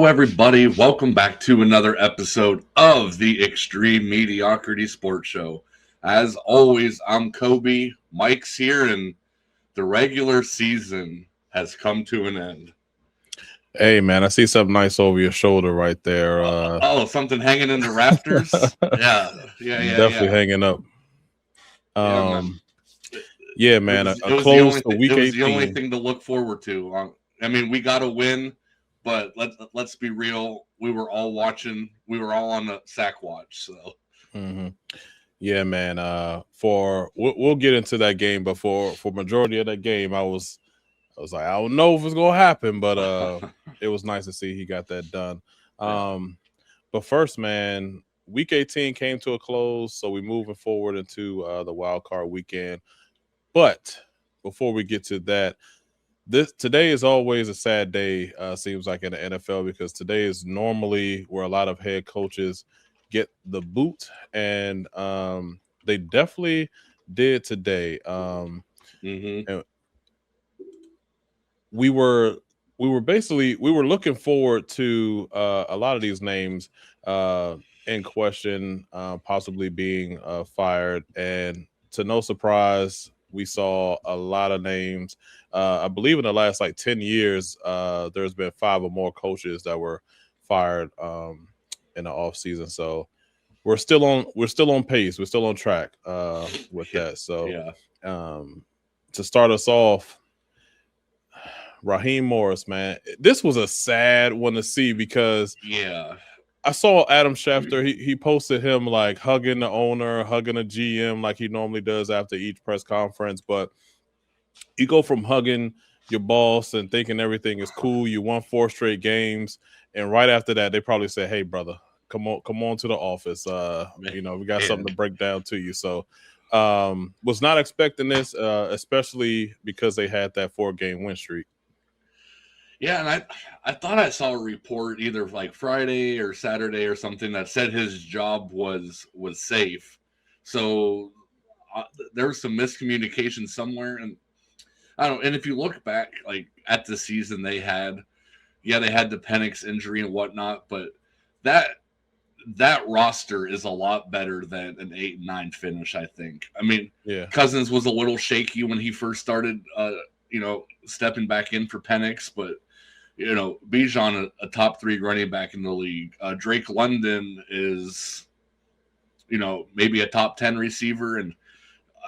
Hello, everybody. Welcome back to another episode of the Extreme Mediocrity Sports Show. As always, I'm Kobe. Mike's here, and the regular season has come to an end. Hey man, I see something nice over your shoulder right there. Something hanging in the rafters? Definitely Yeah. hanging up. Yeah, man. Yeah, It man. A was it was the close only to week it was the only 18. thing to look forward to. I mean, we got to win, but let's be real. We were all watching. We were all on the sack watch. So hmm Yeah, man. We'll get into that game, but for majority of that game, I was like, I don't know if it's gonna happen, but it was nice to see he got that done. yeah. But first, man, week 18 came to a close, so we're moving forward into the wild card weekend. But before we get to that, this today is always a sad day. Seems like in the NFL because today is normally where a lot of head coaches get the boot, and they definitely did today. hmm And we were we were looking forward to a lot of these names in question possibly being fired, and to no surprise we saw a lot of names. I believe in the last like 10 years there's been five or more coaches that were fired in the off season, so we're still on pace, we're still on track with that. So Yeah. um to start us off, Raheem Morris, man, this was a sad one to see because Yeah. I saw Adam Schefter. He posted him like hugging the owner, hugging a GM like he normally does after each press conference. But you go from hugging your boss and thinking everything is cool. You won four straight games, and right after that, they probably say, "Hey, brother, come on to the office. We got something to Man. break down to you." So, was not expecting this, especially because they had that 4 game win streak. Yeah, and I thought I saw a report either like Friday or Saturday or something that said his job was safe. So uh, there was some miscommunication somewhere, and I don't. And if you look back like at the season they had, yeah, they had the Penix injury and whatnot, but that that roster is a lot better than an 8 and 9 finish. I think. I mean, Yeah. Cousins was a little shaky when he first started. Stepping back in for Penix, but Bijan, a top 3 running back in the league. Drake London is, maybe a top 10 receiver. And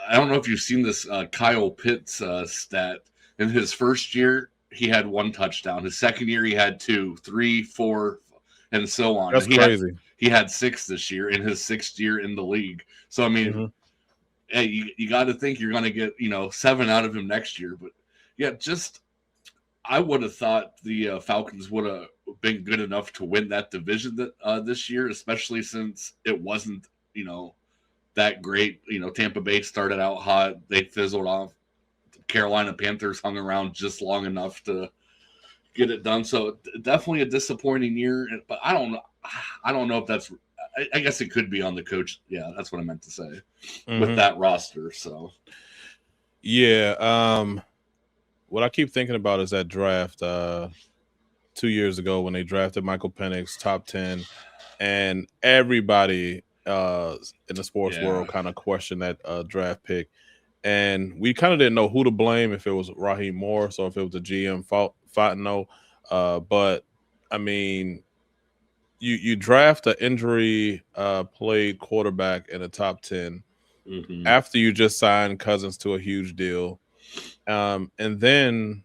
I don't know if you've seen this Kyle Pitts stat. In his first year, he had 1 touchdown. His second year, he had 2, 3, 4, and so on. That's And crazy. he had 6 this year in his 6th year in the league. So I mean, Mhm. hey, you got to think you're going to get 7 out of him next year. But yeah, just I would have thought the Falcons would have been good enough to win that division this year, especially since it wasn't, that great. Tampa Bay started out hot, they fizzled off. Carolina Panthers hung around just long enough to get it done. So definitely a disappointing year, but I don't know. I don't know if that's. I guess it could be on the coach. Yeah, that's what I meant to say with Mhm. that roster. So Yeah. What I keep thinking about is that draft 2 years ago when they drafted Michael Penix, top 10, and everybody in the sports yeah, world kind of questioned that draft pick. And we kind of didn't know who to blame, if it was Raheem Morris or if it was the GM Fontenot. But I mean, you draft an injury played quarterback in the top 10 hmm after you just signed Cousins to a huge deal. And then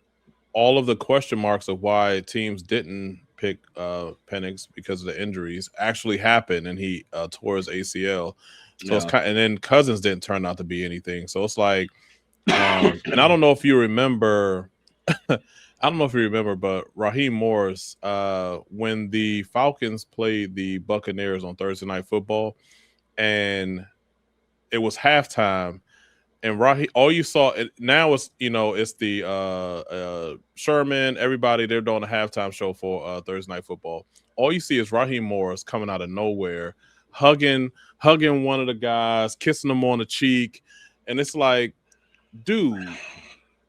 all of the question marks of why teams didn't pick Penix because of the injuries actually happened, and he tore his ACL. So it's yeah, kind, and then Cousins didn't turn out to be anything. So it's like, and I don't know if you remember, I don't know if you remember, but Raheem Morris, when the Falcons played the Buccaneers on Thursday Night Football, and it was halftime, and all you saw now is it's the Sherman, everybody, they're doing a halftime show for Thursday Night Football. All you see is Raheem Morris coming out of nowhere, hugging one of the guys, kissing him on the cheek, and it's like, dude,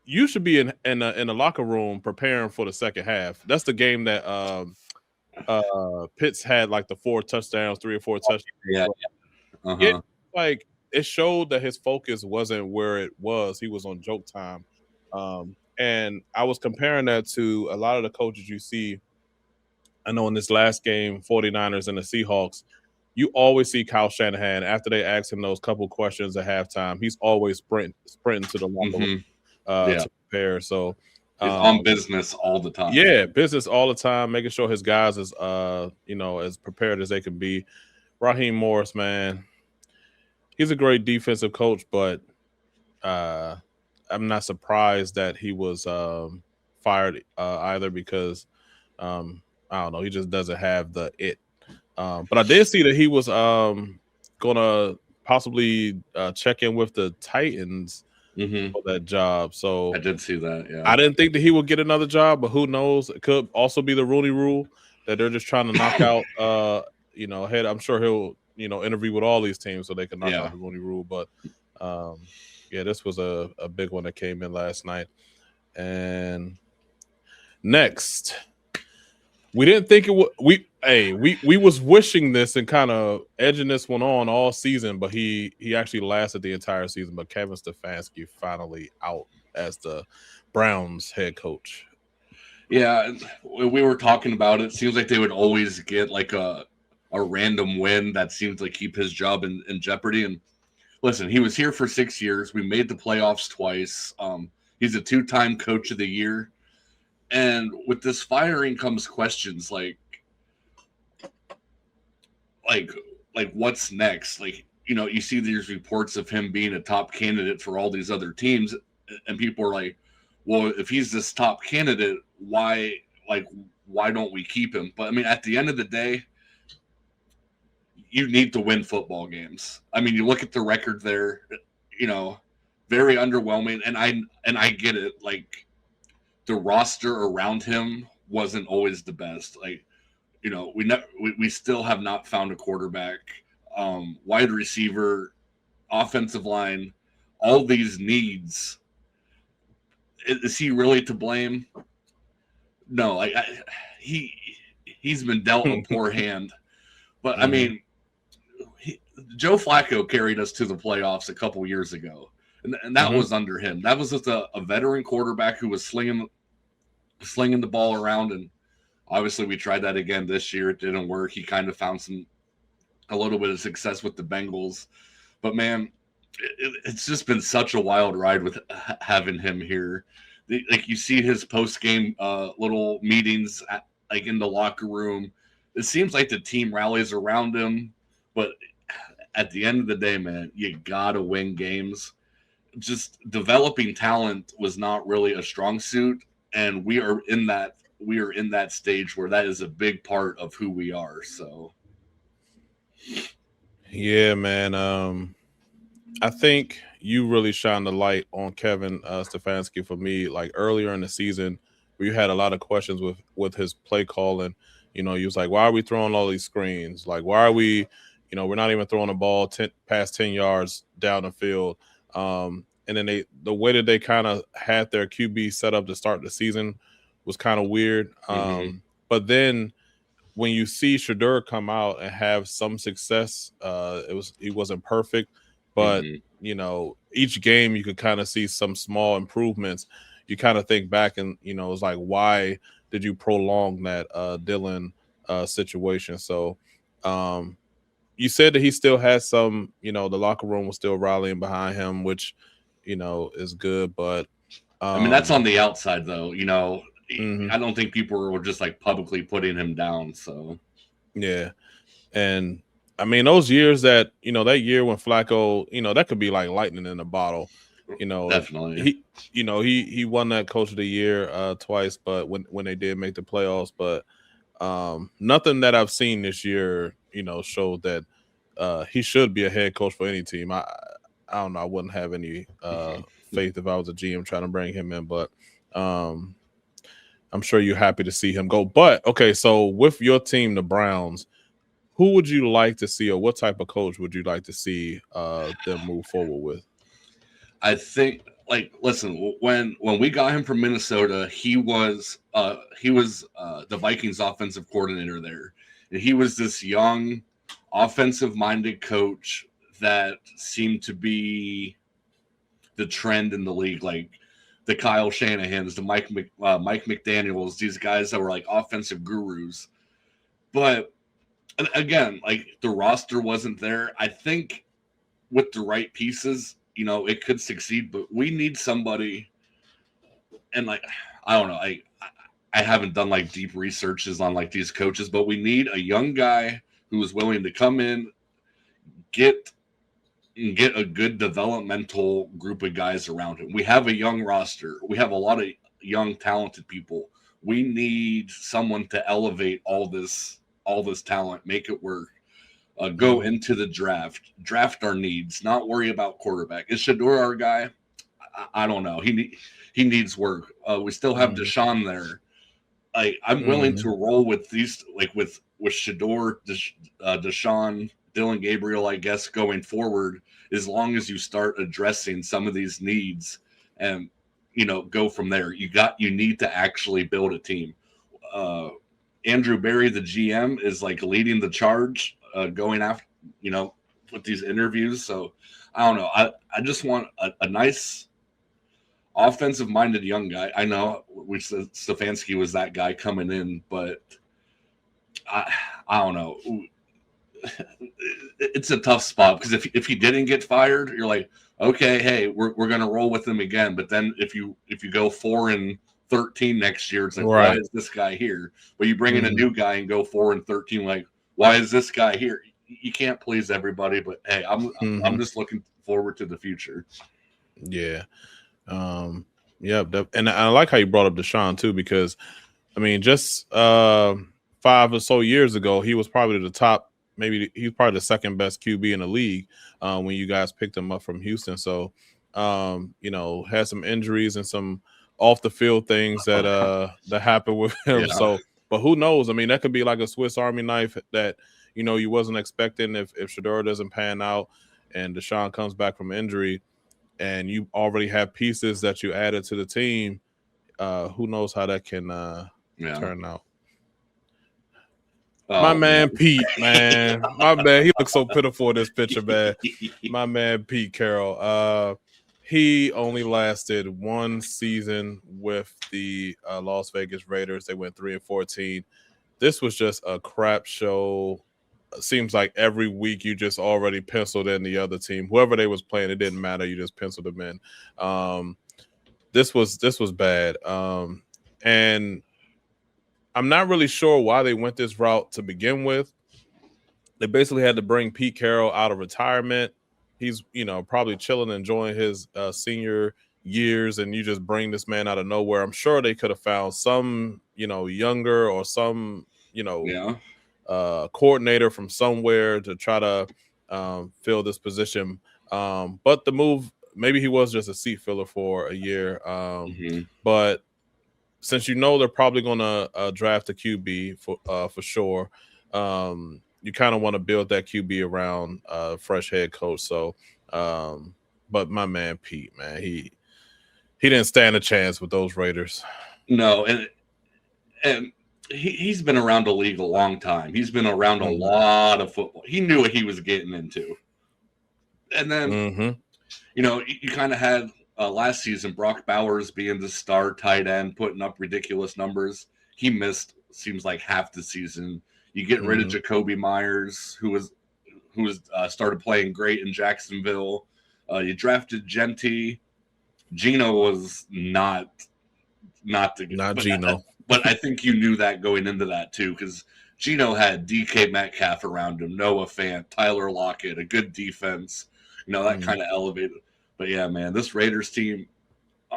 you should be in the locker room preparing for the second half. That's the game that Pitts had like the 4 touchdowns, 3 or 4 touchdowns. Yeah. It like it showed that his focus wasn't where it was. He was on joke time. And I was comparing that to a lot of the coaches you see. I know in this last game, 49ers and the Seahawks, you always see Kyle Shanahan after they ask him those couple questions at halftime. He's always sprinting to the locker room to prepare. So he's on business all the time. Yeah, business all the time, making sure his guys is as prepared as they can be. Raheem Morris, man, he's a great defensive coach, but I'm not surprised that he was fired either because I don't know, he just doesn't have the it. But I did see that he was gonna possibly check in with the Titans for that job. So I did see that. Yeah, I didn't think that he would get another job, but who knows? It could also be the Rooney Rule that they're just trying to knock out. Ahead. I'm sure he'll interview with all these teams so they can knock out the Rooney Rule. But this was a big one that came in last night. And next, we didn't think it would. We was wishing this and kind of edging this one on all season, but he actually lasted the entire season. But Kevin Stefanski finally out as the Browns head coach. Yeah, we were talking about it. Seems like they would always get like a random win that seemed to keep his job in jeopardy. And listen, he was here for 6 years. We made the playoffs twice. He's a 2-time coach of the year. And with this firing comes questions like what's next? Like, you see these reports of him being a top candidate for all these other teams, and people are like, well, if he's this top candidate, why don't we keep him? But I mean, at the end of the day, you need to win football games. I mean, you look at the record there, very underwhelming. And I get it. Like, the roster around him wasn't always the best. Like, we still have not found a quarterback, wide receiver, offensive line, all these needs. Is he really to blame? No, he's been dealt a poor hand. But I mean, Joe Flacco carried us to the playoffs a couple years ago, and that was under him. That was with a veteran quarterback who was slinging the ball around, and obviously we tried that again this year. It didn't work. He kind of found a little bit of success with the Bengals, but man, it's just been such a wild ride with having him here. Like, you see his post-game little meetings in the locker room. It seems like the team rallies around him, but at the end of the day, man, you gotta win games. Just developing talent was not really a strong suit, and we are in that stage where that is a big part of who we are. So yeah, man. I think you really shine the light on Kevin Stefanski for me. Like, earlier in the season, where you had a lot of questions with his play calling. He was like, why are we throwing all these screens? Like, why are we, we're not even throwing the ball past 10 yards down the field. And then the way that they kind of had their QB set up to start the season was kind of weird. But then when you see Shedeur come out and have some success, he wasn't perfect, but each game you could kind of see some small improvements. You kind of think back and it's like, why did you prolong that Dylan situation? So you said that he still has some, the locker room was still rallying behind him, which is good, but I mean, that's on the outside though. I don't think people were just like publicly putting him down. So yeah. And I mean, those years that that year when Flacco, that could be like lightning in a bottle. Definitely. He won that coach of the year twice, but when they did make the playoffs, but nothing that I've seen this year, showed that he should be a head coach for any team. I don't know. I wouldn't have any faith if I was a GM trying to bring him in, but I'm sure you're happy to see him go. But okay, so with your team, the Browns, who would you like to see, or what type of coach would you like to see them move forward with? I think, like, listen, when we got him from Minnesota, he was the Vikings offensive coordinator there, and he was this young, offensive minded coach that seemed to be the trend in the league, like the Kyle Shanahans, the Mike McDaniels, these guys that were like offensive gurus. But again, like the roster wasn't there. I think with the right pieces, it could succeed, but we need somebody. And like, I don't know, I haven't done like deep researches on like these coaches, but we need a young guy who is willing to come in, get a good developmental group of guys around him. We have a young roster. We have a lot of young, talented people. We need someone to elevate all this talent, make it work. Go into the draft our needs, not worry about quarterback. Is Shedeur our guy? I don't know. He needs work. We still have Deshaun there. I'm willing to roll with these, like with Shedeur, Deshaun, Dylan Gabriel, I guess, going forward, as long as you start addressing some of these needs and go from there. You need to actually build a team. Andrew Berry, the GM, is like leading the charge, going after, with these interviews. So I don't know. I just want a nice offensive-minded young guy. I know we said Stefanski was that guy coming in, but I don't know. It's a tough spot because if he didn't get fired, you're like, okay, hey, we're gonna roll with him again. But then if you go 4-13 next year, it's like, why is this guy here? But you bring in a new guy and go 4-13, like, why is this guy here? You can't please everybody, but hey, I'm just looking forward to the future. Yeah. And I like how you brought up Deshaun too, because I mean, just 5 or so years ago, he was probably the top. Maybe he's probably the second best QB in the league when you guys picked him up from Houston. So, had some injuries and some off the field things that happened with him. Yeah. So, but who knows? I mean, that could be like a Swiss Army knife that you wasn't expecting if Shedeur doesn't pan out and Deshaun comes back from injury, and you already have pieces that you added to the team. Who knows how that can turn out? My man Pete, man. My man, he looks so pitiful in this picture, man. My man Pete Carroll. He only lasted one season with the Las Vegas Raiders. They went 3-14. This was just a crap show. It seems like every week you just already penciled in the other team. Whoever they was playing, it didn't matter. You just penciled them in. This was bad. And I'm not really sure why they went this route to begin with. They basically had to bring Pete Carroll out of retirement. He's, probably chilling, enjoying his senior years, and you just bring this man out of nowhere. I'm sure they could have found some, younger or some, coordinator from somewhere to try to fill this position. But the move, maybe he was just a seat filler for a year. But since they're probably going to draft a QB for sure, you kind of want to build that QB around a fresh head coach. So, but my man Pete, man, he didn't stand a chance with those Raiders. No, and he's been around the league a long time. He's been around a lot of football. He knew what he was getting into. And then, you kind of had last season, Brock Bowers being the star tight end, putting up ridiculous numbers. He missed, seems like, half the season. You get rid of Jacoby Myers, who was started playing great in Jacksonville. You drafted Genty. Geno was not Geno. But I think you knew that going into that too, because Geno had DK Metcalf around him, Noah Fant, Tyler Lockett, a good defense. That kind of elevated. But yeah, man, this Raiders team,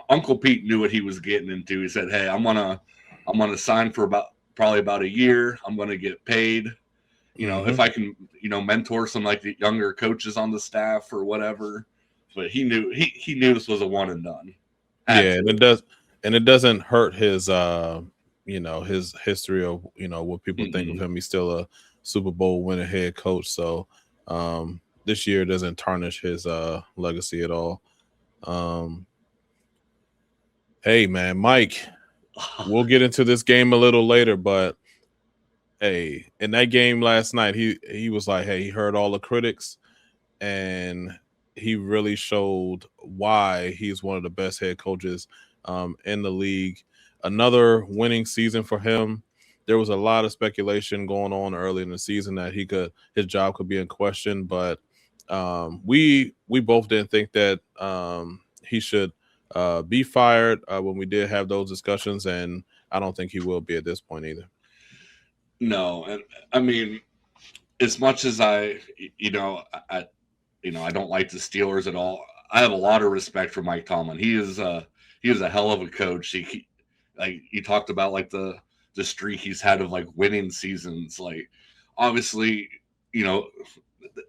Uncle Pete knew what he was getting into. He said, "Hey, I'm gonna sign for probably about a year. I'm gonna get paid. If I can, mentor some like the younger coaches on the staff or whatever." But he knew he knew this was a one and done. Yeah, and it doesn't hurt his his history of what people think of him. He's still a Super Bowl winning head coach, so this year doesn't tarnish his legacy at all. Hey, man, Mike, we'll get into this game a little later, but hey, in that game last night, he was like, hey, he heard all the critics, and he really showed why he's one of the best head coaches in the league. Another winning season for him. There was a lot of speculation going on early in the season that his job could be in question, but we both didn't think that he should be fired when we did have those discussions, and I don't think he will be at this point either. No, and I mean, as much as I don't like the Steelers at all. I have a lot of respect for Mike Tomlin. He is a hell of a coach. Like you talked about like the streak he's had of like winning seasons. Like obviously, you know,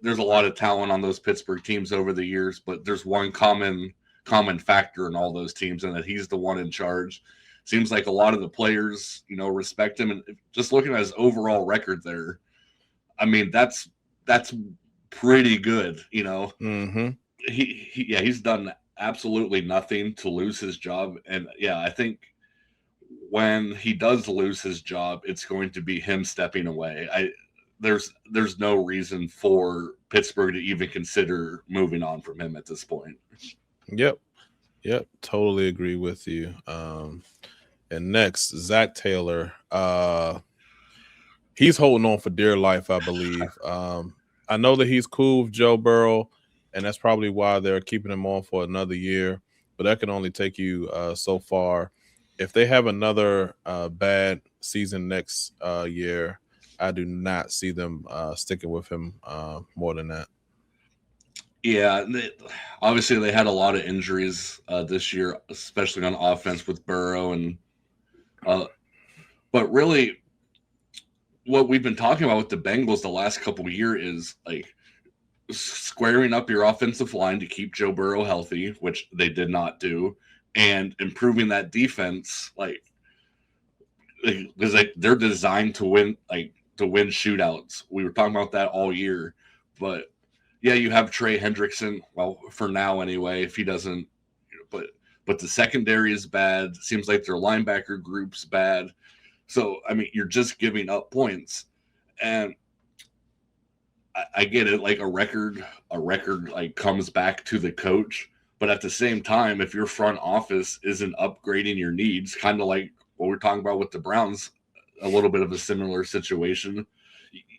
there's a lot of talent on those Pittsburgh teams over the years, but there's one common factor in all those teams, and that he's the one in charge. Seems like a lot of the players, respect him, and just looking at his overall record there, I mean, that's pretty good. Mm-hmm. He's done absolutely nothing to lose his job, and yeah, I think when he does lose his job, it's going to be him stepping away. There's no reason for Pittsburgh to even consider moving on from him at this point. Yep, totally agree with you. And next, Zach Taylor. He's holding on for dear life, I believe. I know that he's cool with Joe Burrow, and that's probably why they're keeping him on for another year. But that can only take you so far. If they have another bad season next year, I do not see them sticking with him more than that. Yeah, obviously they had a lot of injuries this year, especially on offense with Burrow, and but really, what we've been talking about with the Bengals the last couple of years is like squaring up your offensive line to keep Joe Burrow healthy, which they did not do, and improving that defense, because they're designed to win, to win shootouts. We were talking about that all year, but yeah, you have Trey Hendrickson. Well, for now anyway, if he doesn't, but the secondary is bad. Seems like their linebacker group's bad. So I mean, you're just giving up points, and I get it. Like a record like comes back to the coach, but at the same time, if your front office isn't upgrading your needs, kind of like what we're talking about with the Browns, a little bit of a similar situation.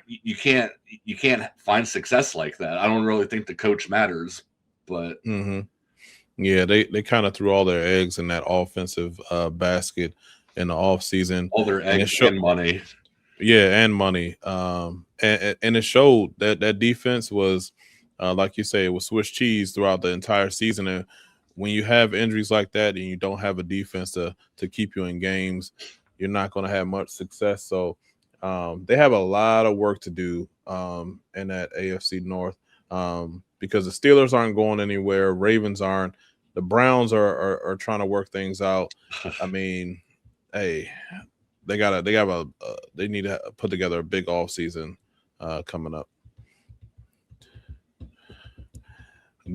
You can't find success like that. I don't really think the coach matters, but yeah, they kind of threw all their eggs in that offensive basket in the offseason. All their eggs and money. Yeah, and money. And it showed that defense was, like you say, it was Swiss cheese throughout the entire season. And when you have injuries like that and you don't have a defense to keep you in games, you're not going to have much success. So they have a lot of work to do in that AFC North because the Steelers aren't going anywhere. Ravens aren't. The Browns are trying to work things out. I mean, hey, they need to put together a big off season coming up.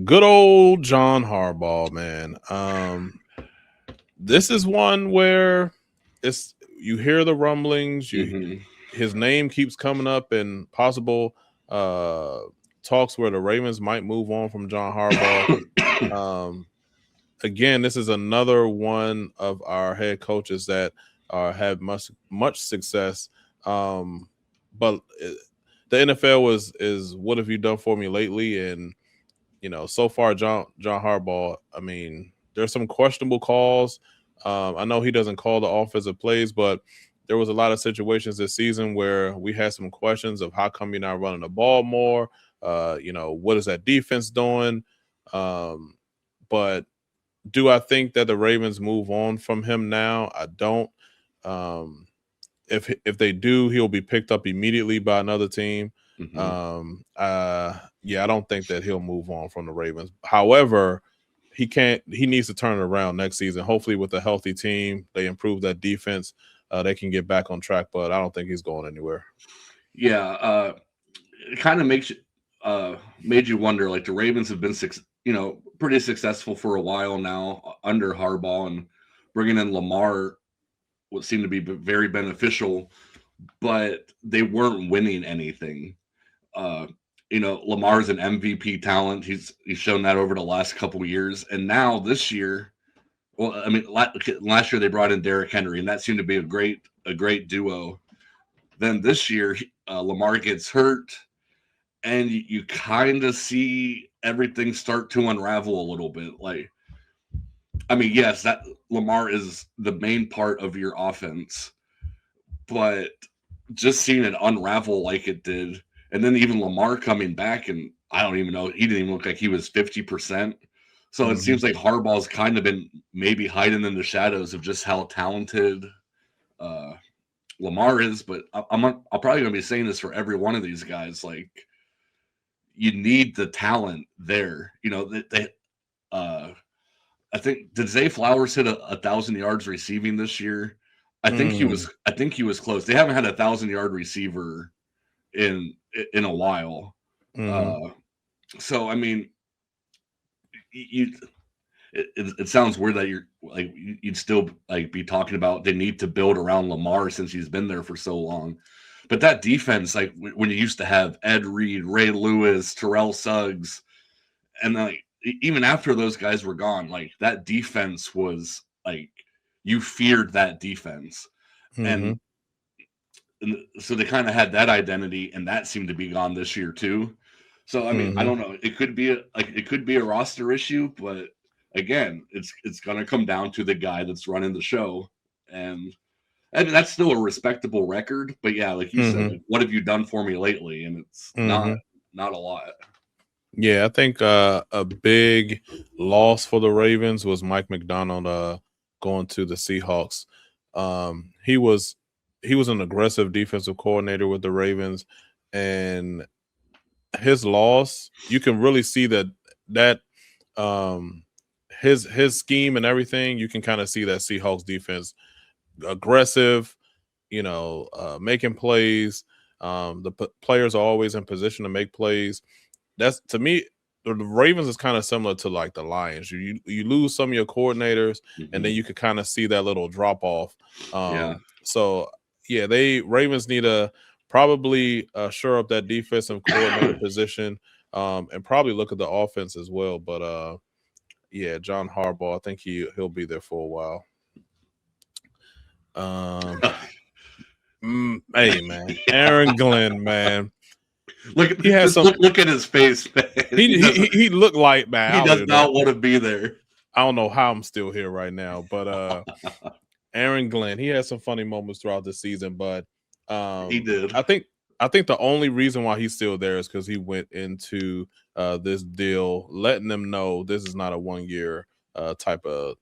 Good old John Harbaugh, man. This is one where you hear the rumblings. His name keeps coming up in possible talks where the Ravens might move on from John Harbaugh. Again, this is another one of our head coaches that have much success. But the NFL is what have you done for me lately? And so far, John Harbaugh. I mean, there's some questionable calls. I know he doesn't call the offensive plays, but there was a lot of situations this season where we had some questions of how come you're not running the ball more. What is that defense doing? But do I think that the Ravens move on from him now? I don't. If they do, he'll be picked up immediately by another team. I don't think that he'll move on from the Ravens. However, he needs to turn it around next season. Hopefully with a healthy team, they improve that defense. They can get back on track, but I don't think he's going anywhere. Yeah. It kind of made you wonder, like the Ravens have been pretty successful for a while now under Harbaugh, and bringing in Lamar would seem to be very beneficial, but they weren't winning anything. Uh, Lamar's an MVP talent. He's shown that over the last couple of years, and now this year, well, I mean, last year they brought in Derrick Henry, and that seemed to be a great duo. Then this year, Lamar gets hurt, and you kind of see everything start to unravel a little bit. Like, I mean, yes, that Lamar is the main part of your offense, but just seeing it unravel like it did, and then even Lamar coming back, and I don't even know, he didn't even look like he was 50%. So it seems like Harbaugh's kind of been maybe hiding in the shadows of just how talented Lamar is. But I'm probably going to be saying this for every one of these guys. Like, you need the talent there. I think, did Zay Flowers hit 1,000 yards receiving this year? I think he was close. They haven't had 1,000-yard receiver in a while. So I mean, it sounds weird that you're like you'd still like be talking about they need to build around Lamar since he's been there for so long. But that defense, like when you used to have Ed Reed, Ray Lewis, Terrell Suggs, and like even after those guys were gone, like that defense was like you feared that defense. And so they kind of had that identity, and that seemed to be gone this year too. So I mean, I don't know. It could be a roster issue, but again, it's going to come down to the guy that's running the show, and that's still a respectable record. But yeah, like you said, what have you done for me lately? And it's not a lot. Yeah, I think a big loss for the Ravens was Mike McDonald going to the Seahawks. He was an aggressive defensive coordinator with the Ravens, and his loss, you can really see that his scheme and everything, you can kind of see that Seahawks defense aggressive, making plays. The players are always in position to make plays. That's, to me, the Ravens is kind of similar to like the Lions. You lose some of your coordinators, and then you could kind of see that little drop off. So yeah, Ravens need to probably shore up that defensive coordinator position, and probably look at the offense as well. But yeah, John Harbaugh, I think he'll be there for a while. Hey man, Aaron Glenn, man. Look at his face, man. He looked like, man, he does not want to be there. I don't know how I'm still here right now, but Aaron Glenn, he had some funny moments throughout the season, but he did. I think the only reason why he's still there is because he went into this deal letting them know this is not a 1-year type of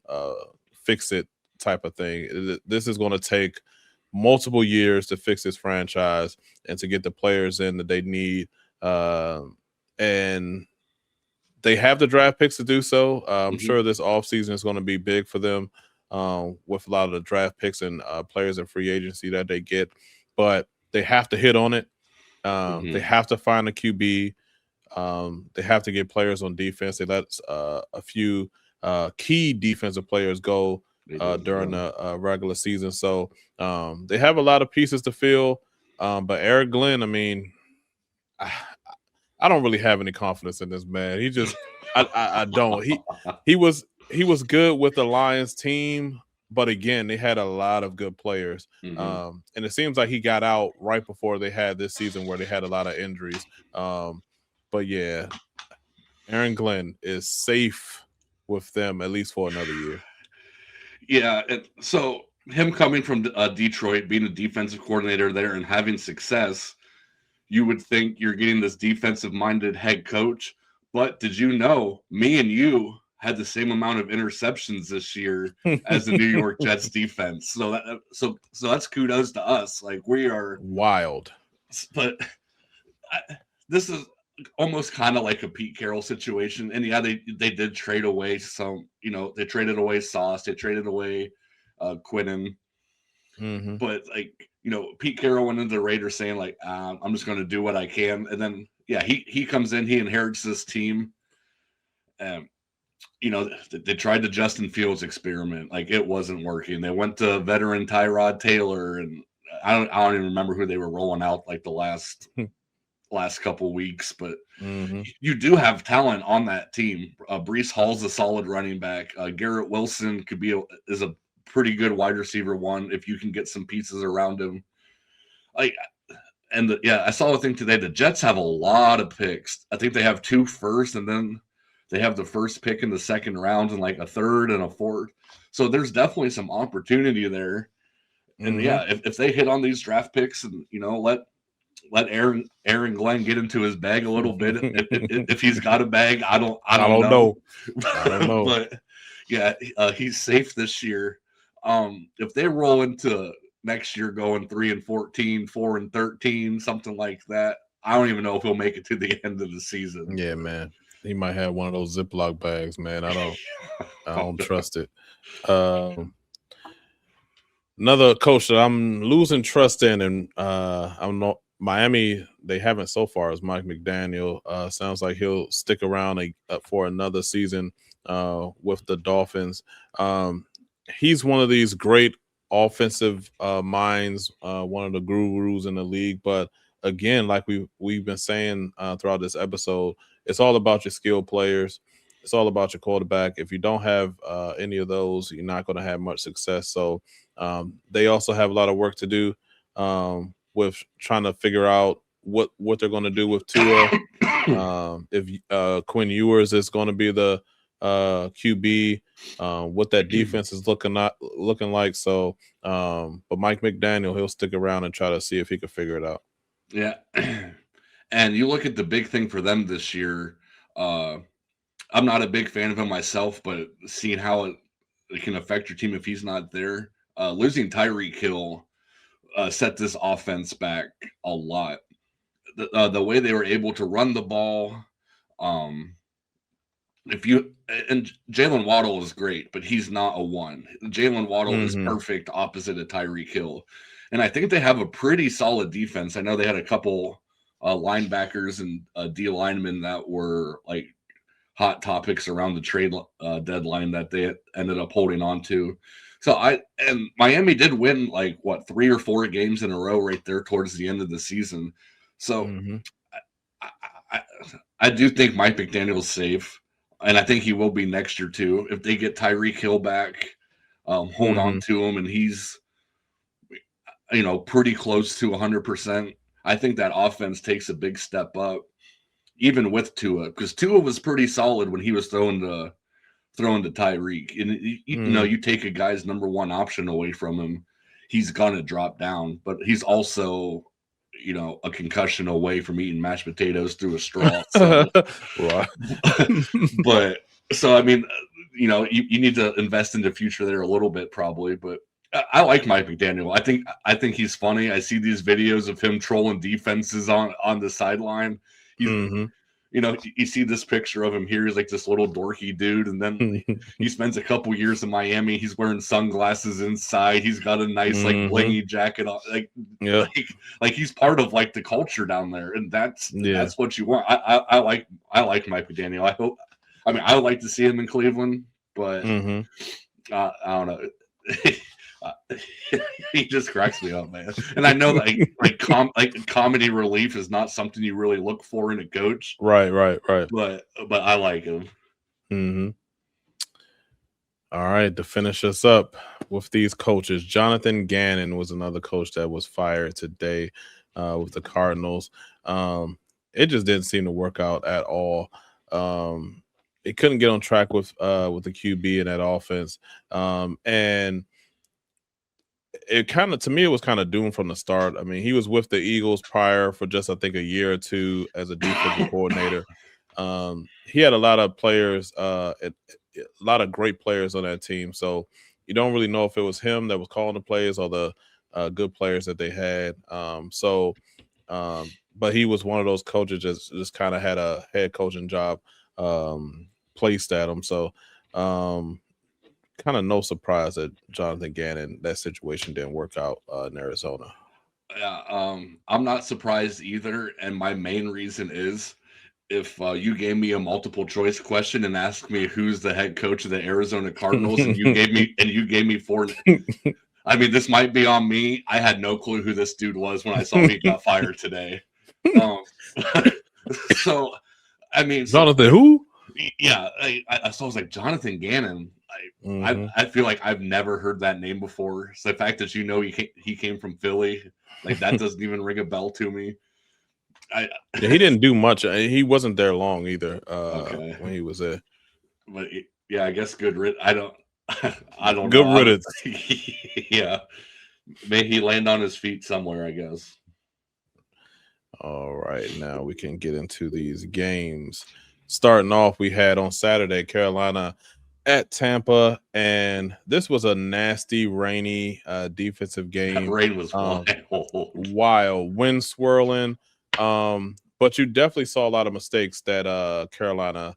fix it type of thing. This is going to take multiple years to fix this franchise and to get the players in that they need, and they have the draft picks to do so. I'm sure this offseason is going to be big for them, with a lot of the draft picks and players in free agency that they get, but they have to hit on it. They have to find a QB. They have to get players on defense. They let a few key defensive players go during the regular season. So they have a lot of pieces to fill. But Eric Glenn, I mean, I don't really have any confidence in this man. He just, I don't. He was good with the Lions team, but again, they had a lot of good players. And it seems like he got out right before they had this season where they had a lot of injuries. But yeah, Aaron Glenn is safe with them at least for another year. Yeah, so him coming from Detroit, being a defensive coordinator there and having success, you would think you're getting this defensive-minded head coach. But did you know, me and you had the same amount of interceptions this year as the New York Jets defense. So that's kudos to us. Like, we are wild. But this is almost kind of like a Pete Carroll situation. And yeah, they did trade away some, they traded away Sauce, they traded away Quinnen. But like, Pete Carroll went into the Raiders saying like, I'm just going to do what I can. And then, yeah, he comes in, he inherits this team. They tried the Justin Fields experiment. Like, it wasn't working. They went to veteran Tyrod Taylor, and I don't even remember who they were rolling out like the last couple weeks, but you do have talent on that team. Brees Hall's a solid running back. Garrett Wilson is a pretty good wide receiver one if you can get some pieces around him. Like, I saw a thing today. The Jets have a lot of picks. I think they have 2 first, and then they have the first pick in the second round and like a third and a fourth. So there's definitely some opportunity there. And if they hit on these draft picks and let Aaron Glenn get into his bag a little bit. If he's got a bag, I don't know. I don't know. But yeah, he's safe this year. If they roll into next year going 3-14, 4-13, something like that, I don't even know if he'll make it to the end of the season. Yeah, man. He might have one of those Ziploc bags, man. I don't trust it. Another coach that I'm losing trust in, and I'm not Miami. They haven't so far is Mike McDaniel. Sounds like he'll stick around for another season with the Dolphins. He's one of these great offensive minds, one of the gurus in the league. But again, like we've been saying throughout this episode, it's all about your skilled players. It's all about your quarterback. If you don't have any of those, you're not going to have much success. So they also have a lot of work to do with trying to figure out what they're going to do with Tua. If Quinn Ewers is going to be the QB, what that defense is looking like. So, but Mike McDaniel, he'll stick around and try to see if he can figure it out. Yeah. And you look at the big thing for them this year. I'm not a big fan of him myself, but seeing how it can affect your team if he's not there, losing Tyreek Hill set this offense back a lot. The way they were able to run the ball, and Jalen Waddle is great, but he's not a one. Jalen Waddle is perfect opposite of Tyreek Hill. And I think they have a pretty solid defense. I know they had a couple linebackers and D linemen that were like hot topics around the trade deadline that they ended up holding on to. So Miami did win 3 or 4 games in a row right there towards the end of the season. So I do think Mike McDaniel is safe, and I think he will be next year too. If they get Tyreek Hill back, hold on to him, and he's pretty close to 100%. I think that offense takes a big step up, even with Tua, because Tua was pretty solid when he was throwing to Tyreek. And you take a guy's number one option away from him, he's gonna drop down. But he's also, a concussion away from eating mashed potatoes through a straw. So. But so I mean, you need to invest in the future there a little bit, probably. But I like Mike McDaniel. I think he's funny. I see these videos of him trolling defenses on the sideline. He's, you see this picture of him here. He's like this little dorky dude, and then he spends a couple years in Miami. He's wearing sunglasses inside. He's got a nice blingy jacket on. Like he's part of the culture down there, and that's what you want. I like Mike McDaniel. I would like to see him in Cleveland, but I don't know. He just cracks me up, man. And I know comedy relief is not something you really look for in a coach. Right. But I like him. All right, to finish us up with these coaches, Jonathan Gannon was another coach that was fired today with the Cardinals. It just didn't seem to work out at all. It couldn't get on track with the QB in that offense, and it was kind of doomed from the start. I mean, he was with the Eagles prior for just, I think, a year or two as a defensive coordinator. He had a lot of players, a lot of great players on that team. So you don't really know if it was him that was calling the plays or the good players that they had. But he was one of those coaches that just kind of had a head coaching job placed at him. So kind of no surprise that Jonathan Gannon, that situation didn't work out in Arizona. Yeah, I'm not surprised either. And my main reason is if you gave me a multiple choice question and asked me who's the head coach of the Arizona Cardinals, and you gave me four. I mean, this might be on me. I had no clue who this dude was when I saw he got fired today. So, I mean, Jonathan, who? Yeah, I was like Jonathan Gannon. I feel like I've never heard that name before. So the fact that he came from Philly, like that doesn't even ring a bell to me. Yeah, he didn't do much. He wasn't there long either. Okay. When he was there. But yeah, I guess good. I don't Good know. riddance. Yeah, may he land on his feet somewhere, I guess. All right, now we can get into these games. Starting off, we had on Saturday Carolina at Tampa, and this was a nasty, rainy defensive game. That rain was wild, wind swirling. But you definitely saw a lot of mistakes that Carolina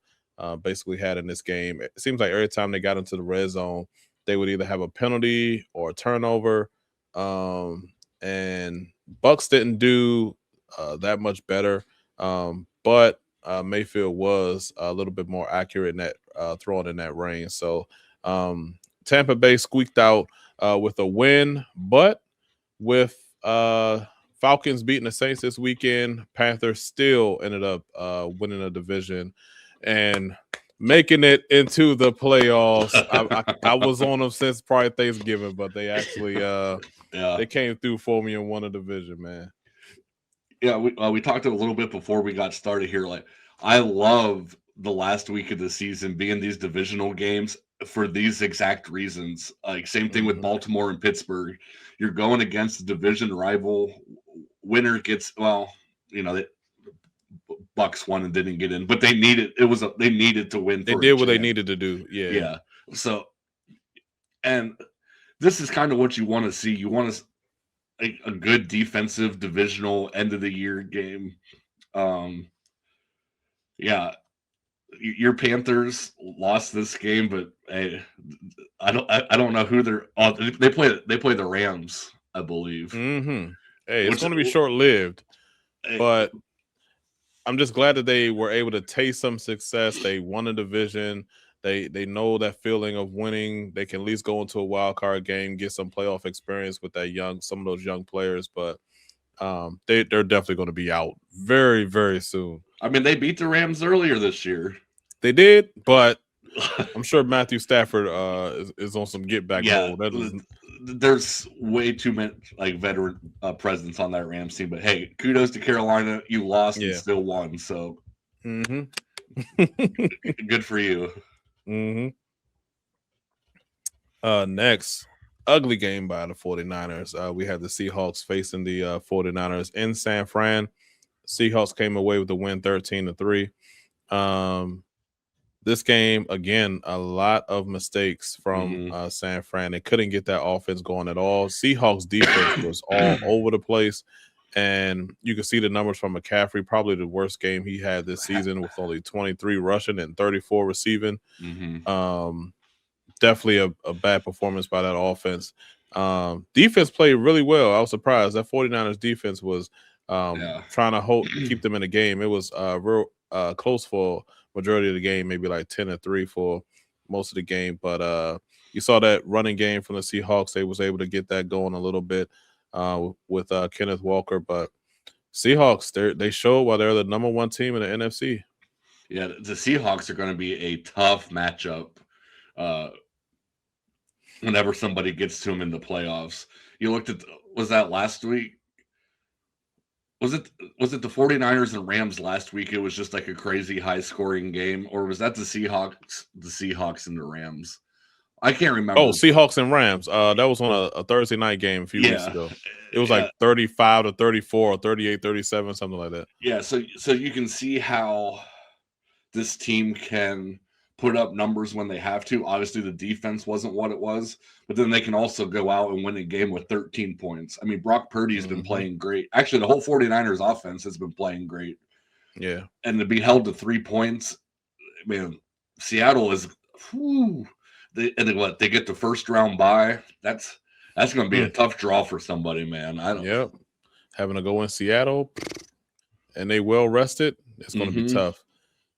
basically had in this game. It seems like every time they got into the red zone, they would either have a penalty or a turnover. And Bucks didn't do that much better. But Mayfield was a little bit more accurate in that throwing in that rain. So Tampa Bay squeaked out with a win, but with Falcons beating the Saints this weekend, Panthers still ended up winning a division and making it into the playoffs. I was on them since probably Thanksgiving, but they actually they came through for me and won a division, man. Yeah, we talked a little bit before we got started here. Like, I love the last week of the season being these divisional games for these exact reasons. Like, same thing with Baltimore and Pittsburgh. You're going against the division rival. Winner gets, well, the Bucks won and didn't get in, but they needed to win. They did what they needed to do. Yeah. So, and this is kind of what you want to see. You want to a good defensive divisional end of the year game. Yeah, your Panthers lost this game, but hey, I don't know who they're. They play the Rams, I believe. Hey, it's going to be short lived, but I'm just glad that they were able to taste some success. They won a division. They know that feeling of winning. They can at least go into a wild card game, get some playoff experience with some of those young players. But they're definitely going to be out very, very soon. I mean, they beat the Rams earlier this year. They did, but I'm sure Matthew Stafford is on some get back mode. There's way too many veteran presence on that Rams team. But hey, kudos to Carolina. You lost and still won. So good for you. Next, ugly game by the 49ers. We have the Seahawks facing the 49ers in San Fran. Seahawks came away with the win 13-3. This game, again, a lot of mistakes from San Fran. They couldn't get that offense going at all. Seahawks defense was all over the place. And you can see the numbers from McCaffrey, probably the worst game he had this season with only 23 rushing and 34 receiving. Definitely a bad performance by that offense. Defense played really well. I was surprised. That 49ers defense was trying to keep them in the game. It was real close for majority of the game, maybe like 10-3 for most of the game. But you saw that running game from the Seahawks. They was able to get that going a little bit with Kenneth Walker. But Seahawks, they showed why they're the number one team in the NFC. Yeah, the Seahawks are going to be a tough matchup whenever somebody gets to them in the playoffs. You looked at, was that last week? Was it the 49ers and Rams last week? It was just like a crazy high scoring game, or was that the Seahawks and the Rams? I can't remember. Oh, Seahawks and Rams. That was on a Thursday night game a few weeks ago. It was like 35-34 or 38-37, something like that. Yeah, so you can see how this team can put up numbers when they have to. Obviously, the defense wasn't what it was, but then they can also go out and win a game with 13 points. I mean, Brock Purdy has been playing great. Actually, the whole 49ers offense has been playing great. Yeah. And to be held to 3 points, man, Seattle is they get the first round bye. That's going to be a tough draw for somebody, man. Having to go in Seattle and they well rested, it's going to be tough.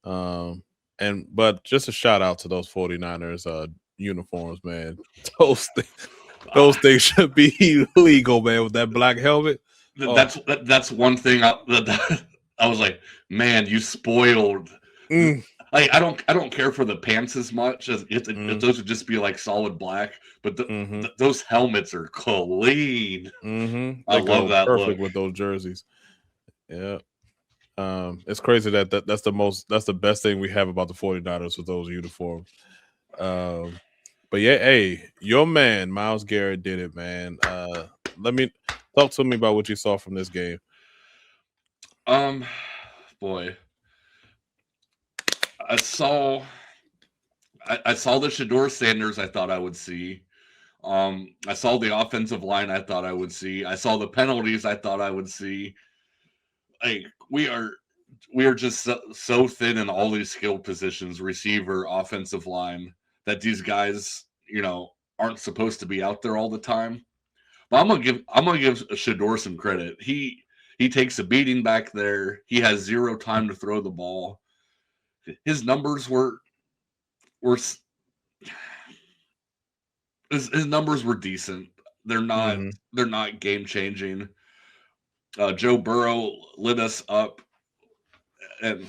But just a shout out to those 49ers uniforms, man. Those things, those things should be illegal, man, with that black helmet. Oh. That's one thing I was like, man, you spoiled. Like, I don't care for the pants as much as if those would just be like solid black, but those helmets are clean. I love that perfect look with those jerseys. Yeah. It's crazy that's the best thing we have about the 49ers with those uniforms. But yeah, hey, your man Myles Garrett did it, man. Let me talk to me about what you saw from this game. Boy, I saw the Shedeur Sanders I thought I would see. I saw the offensive line I thought I would see. I saw the penalties I thought I would see. Like, we are just so thin in all these skill positions, receiver, offensive line, that these guys, aren't supposed to be out there all the time. But I'm gonna give Shedeur some credit. He takes a beating back there. He has zero time to throw the ball. His numbers were his numbers were decent. They're not game changing. Joe Burrow lit us up, and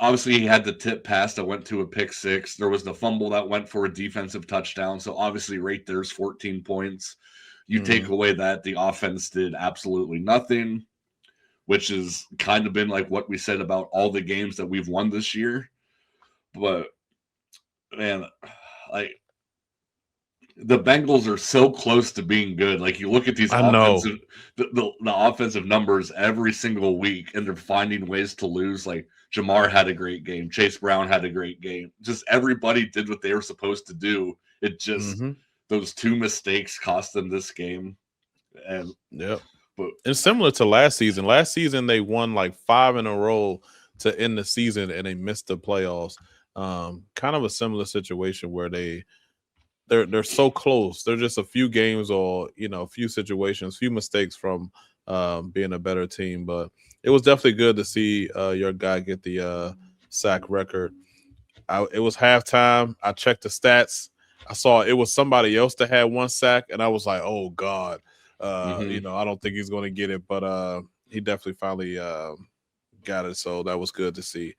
obviously he had the tip pass that went to a pick six. There was the fumble that went for a defensive touchdown. So obviously right there's 14 points. You take away that, the offense did absolutely nothing, which has kind of been like what we said about all the games that we've won this year. But man, like, the Bengals are so close to being good. Like, you look at these offensive the offensive numbers every single week, and they're finding ways to lose. Like, Jamar had a great game. Chase Brown had a great game. Just everybody did what they were supposed to do. It just those two mistakes cost them this game. And but it's similar to last season. Last season they won like 5 in a row to end the season, and they missed the playoffs. Kind of a similar situation where they're so close. They're just a few games or a few situations, few mistakes from being a better team. But it was definitely good to see your guy get the sack record. It was halftime. I checked the stats. I saw it was somebody else that had 1 sack, and I was like, oh God, I don't think he's going to get it, but he definitely finally got it. So that was good to see.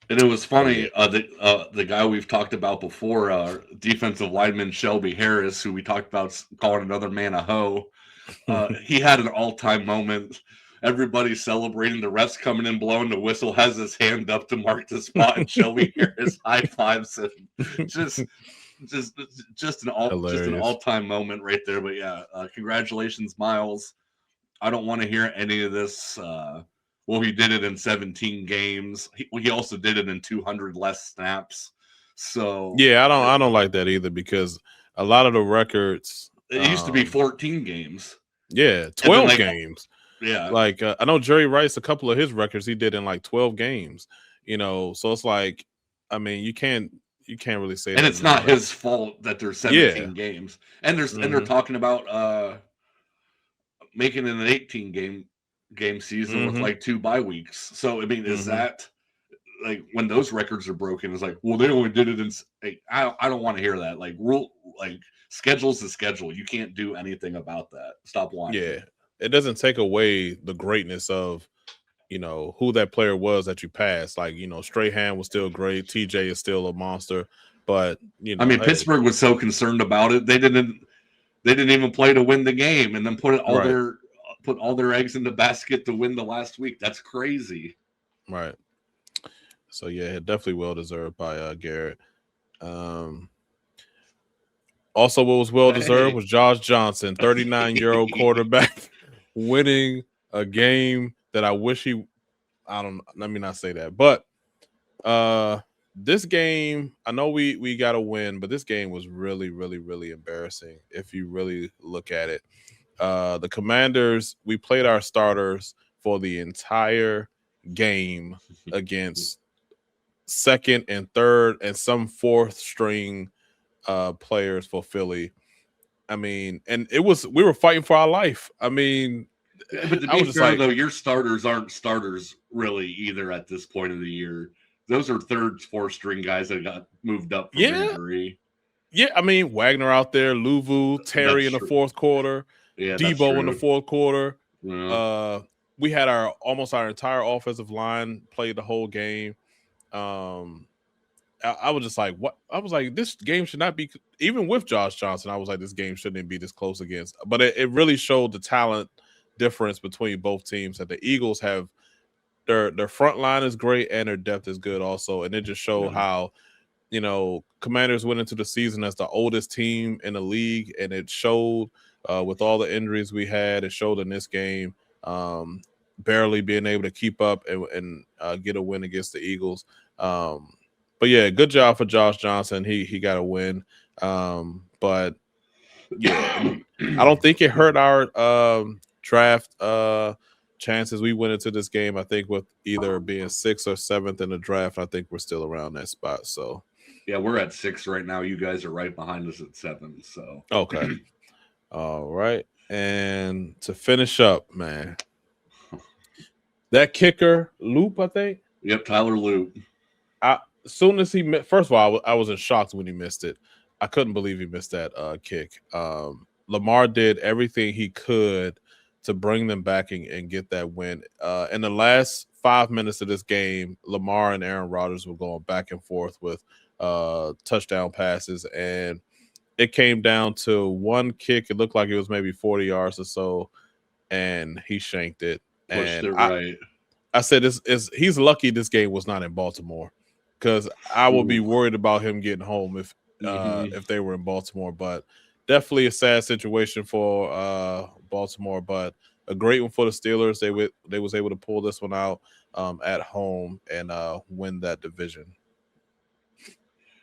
And it was funny, the guy we've talked about before, defensive lineman Shelby Harris, who we talked about calling another man a hoe, he had an all-time moment. Everybody's celebrating, the ref's coming in, blowing the whistle, has his hand up to mark the spot, and Shelby Harris high fives him. Just an all-time moment right there. But yeah, congratulations, Myles. I don't want to hear any of this. Well, he did it in 17 games. He also did it in 200 less snaps. So yeah, I don't like that either, because a lot of the records, it used to be 14 games. Yeah, 12 games. Yeah, like I know Jerry Rice, a couple of his records he did in like 12 games. So it's like, I mean, you can't really say and that. It's not his fault that there's 17 games, and they're talking about making it an 18 game season with like 2 bye weeks. So I mean, is that like, when those records are broken, it's like, well, they only did it in I don't want to hear that. Like, schedule's the schedule. You can't do anything about that. Stop whining. Yeah, it doesn't take away the greatness of who that player was that you passed. Like, Strahan was still great. TJ is still a monster. But I mean, Pittsburgh was so concerned about it, they didn't even play to win the game, and then put all their eggs in the basket to win the last week. That's crazy. Right. So yeah, definitely well deserved by Garrett. Also, what was well deserved was Josh Johnson, 39-year-old quarterback, winning a game that I wish let me not say that. But this game, I know we got to win, but this game was really, really, really embarrassing if you really look at it. The Commanders, we played our starters for the entire game against second and third and some fourth string players for Philly. I mean, and we were fighting for our life. I mean, But to I be was just fair, like, though, your starters aren't starters really either at this point of the year. Those are third, fourth string guys that got moved up from yeah, injury. yeah. I mean, Wagner out there, Luvu, Terry That's in the true. fourth quarter, Yeah, that's Debo in the true. fourth quarter. Yeah. We had almost our entire offensive line played the whole game. I was just like, what? I was like, this game should not be, even with Josh Johnson. I was like, this game shouldn't be this close against. But it really showed the talent difference between both teams. That the Eagles have their front line is great and their depth is good also, and it just showed how Commanders went into the season as the oldest team in the league, and it showed with all the injuries we had. It showed in this game, barely being able to keep up and get a win against the Eagles. But yeah, good job for Josh Johnson. He got a win. But yeah, I don't think it hurt our draft chances. We went into this game, I think, with either being 6th or 7th in the draft. I think we're still around that spot. So yeah, we're at 6 right now. You guys are right behind us at 7. So okay. All right. And to finish up, man, that kicker Loop, I think. Yep, Tyler Loop. As soon as first of all, I was in shock when he missed it. I couldn't believe he missed that kick. Lamar did everything he could to bring them back and get that win. In the last 5 minutes of this game, Lamar and Aaron Rodgers were going back and forth with touchdown passes, and it came down to one kick. It looked like it was maybe 40 yards or so, and he shanked it. Pushed And it right. I said, he's lucky this game was not in Baltimore, because I would be worried about him getting home if they were in Baltimore. But definitely a sad situation for Baltimore, but a great one for the Steelers. They was able to pull this one out at home and win that division.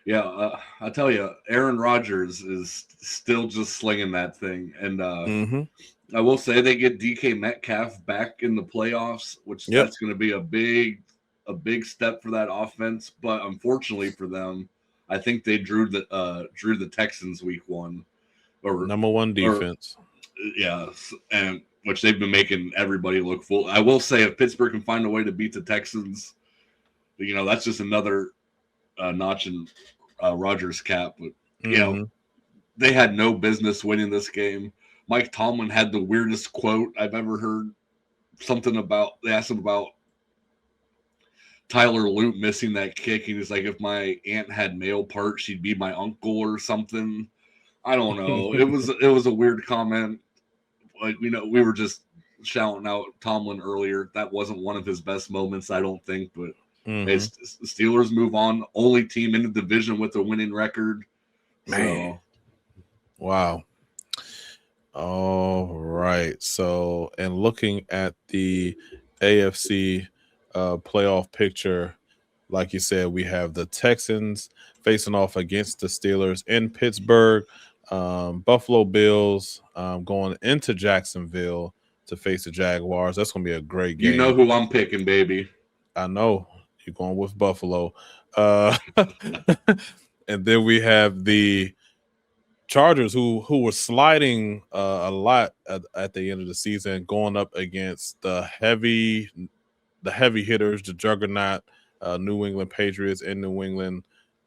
Yeah, I tell you, Aaron Rodgers is still just slinging that thing. And I will say they get DK Metcalf back in the playoffs, which that's going to be a big step for that offense. But unfortunately for them, I think they drew the Texans week 1, or number 1 defense. And which they've been making everybody look full. I will say, if Pittsburgh can find a way to beat the Texans, that's just another notch in Rodgers' cap. But they had no business winning this game. Mike Tomlin had the weirdest quote I've ever heard. They asked him about Tyler Loop missing that kick, and he's like, if my aunt had male parts, she'd be my uncle or something. I don't know. It was a weird comment. Like, we were just shouting out Tomlin earlier. That wasn't one of his best moments, I don't think. But Steelers move on. Only team in the division with a winning record. Man. Wow. All right. So, and looking at the AFC playoff picture, like you said, we have the Texans facing off against the Steelers in Pittsburgh. Buffalo Bills going into Jacksonville to face the Jaguars. That's going to be a great game. You know who I'm picking, baby. I know. You're going with Buffalo. And then we have the Chargers, who were sliding a lot at the end of the season, going up against the heavy hitters, the juggernaut, New England Patriots in New England.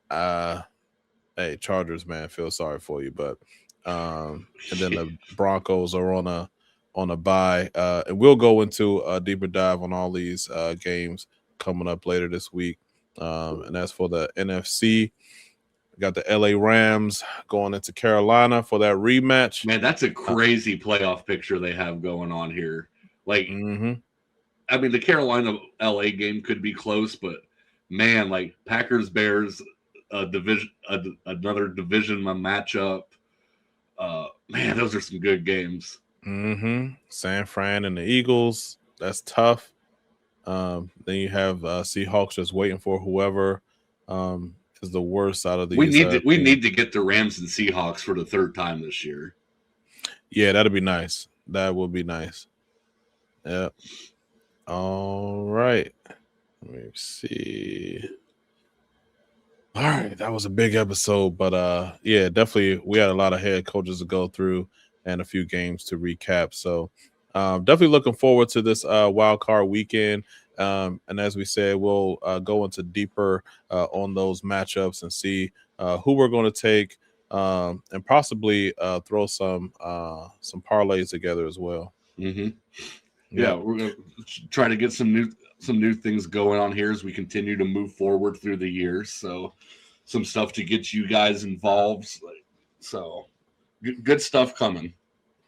Hey, Chargers, man, feel sorry for you, but and then the Broncos are on a bye, and we'll go into a deeper dive on all these games coming up later this week. And that's for the NFC. We got the LA Rams going into Carolina for that rematch. Man, that's a crazy playoff picture they have going on here. Like, I mean, the Carolina LA game could be close, but man, like Packers Bears, another division matchup. Man, those are some good games. San Fran and the Eagles, that's tough. Then you have Seahawks just waiting for whoever is the worst out of these. We need to get the Rams and Seahawks for the 3rd time this year. Yeah, that'd be nice. That would be nice. Yep. All right. Let me see. All right, that was a big episode, but yeah, definitely we had a lot of head coaches to go through and a few games to recap. So definitely looking forward to this wild card weekend. And as we said, we'll go into deeper on those matchups and see who we're going to take, and possibly throw some parlays together as well. Mm-hmm. Yeah, we're gonna try to get some new things going on here as we continue to move forward through the years. So, some stuff to get you guys involved. So, good stuff coming.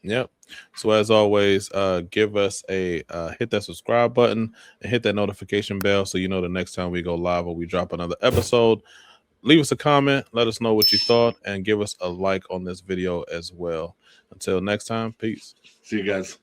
Yep. So as always, give us a hit that subscribe button and hit that notification bell so you know the next time we go live or we drop another episode. Leave us a comment, let us know what you thought, and give us a like on this video as well. Until next time, peace. See you guys.